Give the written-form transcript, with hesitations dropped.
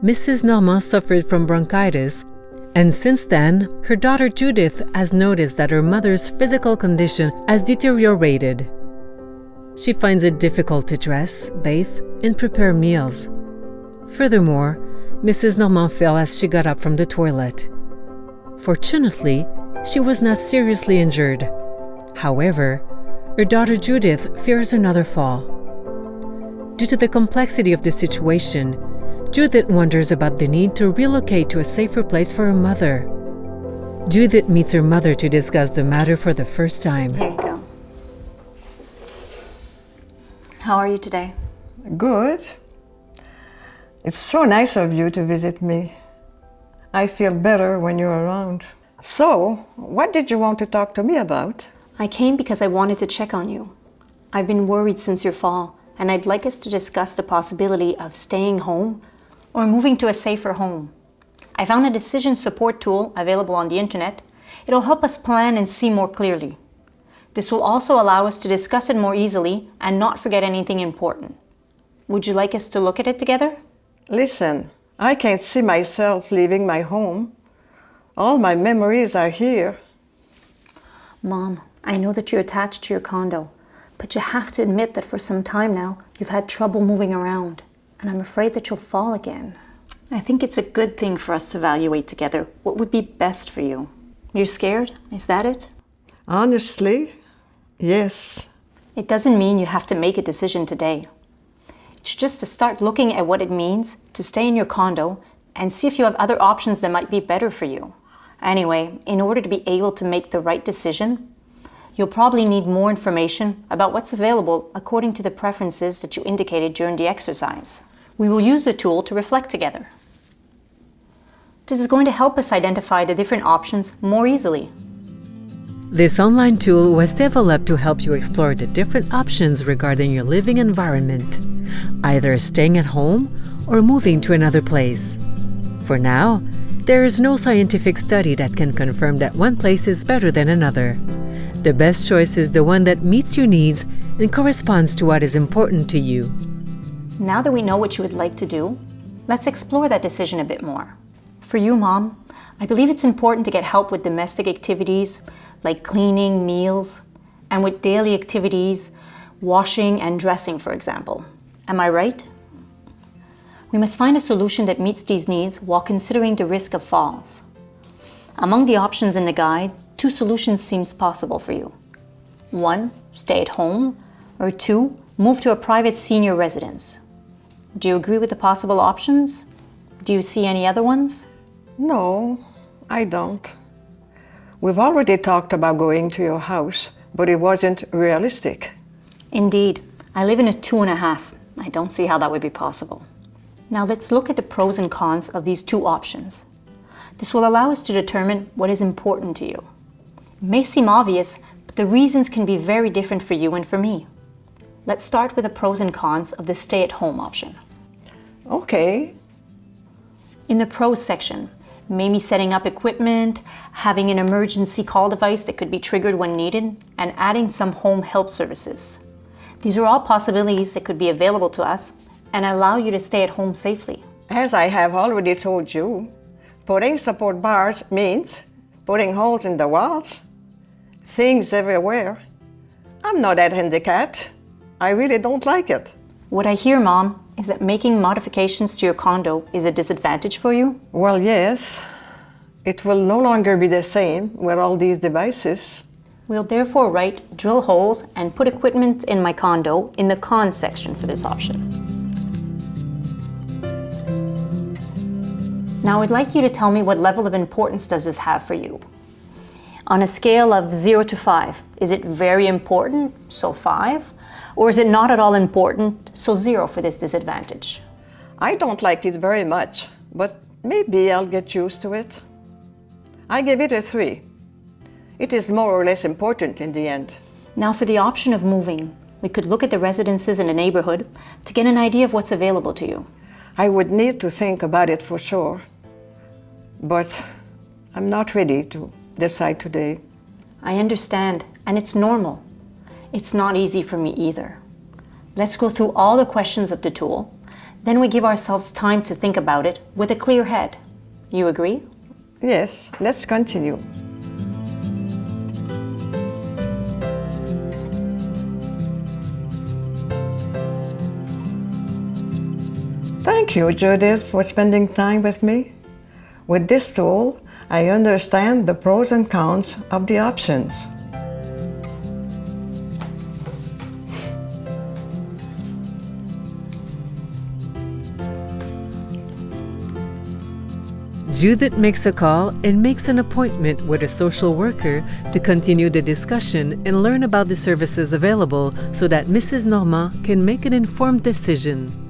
Mrs. Normand suffered from bronchitis, and since then, her daughter Judith has noticed that her mother's physical condition has deteriorated. She finds it difficult to dress, bathe, and prepare meals. Furthermore, Mrs. Normand fell as she got up from the toilet. Fortunately, she was not seriously injured. However, her daughter Judith fears another fall. Due to the complexity of the situation, Judith wonders about the need to relocate to a safer place for her mother. Judith meets her mother to discuss the matter for the first time. Here you go. How are you today? Good. It's so nice of you to visit me. I feel better when you're around. So, what did you want to talk to me about? I came because I wanted to check on you. I've been worried since your fall, and I'd like us to discuss the possibility of staying home or moving to a safer home. I found a decision support tool available on the internet. It'll help us plan and see more clearly. This will also allow us to discuss it more easily and not forget anything important. Would you like us to look at it together? Listen, I can't see myself leaving my home. All my memories are here. Mom, I know that you're attached to your condo, but you have to admit that for some time now, you've had trouble moving around, and I'm afraid that you'll fall again. I think it's a good thing for us to evaluate together what would be best for you. You're scared? Is that it? Honestly, yes. It doesn't mean you have to make a decision today. It's just to start looking at what it means to stay in your condo and see if you have other options that might be better for you. Anyway, in order to be able to make the right decision, you'll probably need more information about what's available according to the preferences that you indicated during the exercise. We will use the tool to reflect together. This is going to help us identify the different options more easily. This online tool was developed to help you explore the different options regarding your living environment, either staying at home or moving to another place. For now, there is no scientific study that can confirm that one place is better than another. The best choice is the one that meets your needs and corresponds to what is important to you. Now that we know what you would like to do, let's explore that decision a bit more. For you, Mom, I believe it's important to get help with domestic activities like cleaning, meals, and with daily activities, washing and dressing, for example. Am I right? We must find a solution that meets these needs while considering the risk of falls. Among the options in the guide, 2 solutions seems possible for you. 1, stay at home, or 2, move to a private senior residence. Do you agree with the possible options? Do you see any other ones? No, I don't. We've already talked about going to your house, but it wasn't realistic. Indeed, I live in a 2.5. I don't see how that would be possible. Now let's look at the pros and cons of these 2 options. This will allow us to determine what is important to you. It may seem obvious, but the reasons can be very different for you and for me. Let's start with the pros and cons of the stay-at-home option. Okay. In the pros section, maybe setting up equipment, having an emergency call device that could be triggered when needed, and adding some home help services. These are all possibilities that could be available to us and allow you to stay at home safely. As I have already told you, putting support bars means putting holes in the walls, things everywhere. I'm not that handicapped. I really don't like it. What I hear, Mom, is that making modifications to your condo is a disadvantage for you? Well, yes. It will no longer be the same with all these devices. We'll therefore write drill holes and put equipment in my condo in the cons section for this option. Now I'd like you to tell me what level of importance does this have for you? On a scale of 0 to 5, is it very important, so 5? Or is it not at all important, so 0 for this disadvantage? I don't like it very much, but maybe I'll get used to it. I give it a 3. It is more or less important in the end. Now for the option of moving, we could look at the residences in the neighborhood to get an idea of what's available to you. I would need to think about it for sure, but I'm not ready to decide today. I understand, and it's normal. It's not easy for me either. Let's go through all the questions of the tool, Then we give ourselves time to think about it with a clear head. You agree? Yes, let's continue. Thank you, Judith, for spending time with me. With this tool, I understand the pros and cons of the options. Judith makes a call and makes an appointment with a social worker to continue the discussion and learn about the services available so that Mrs. Normand can make an informed decision.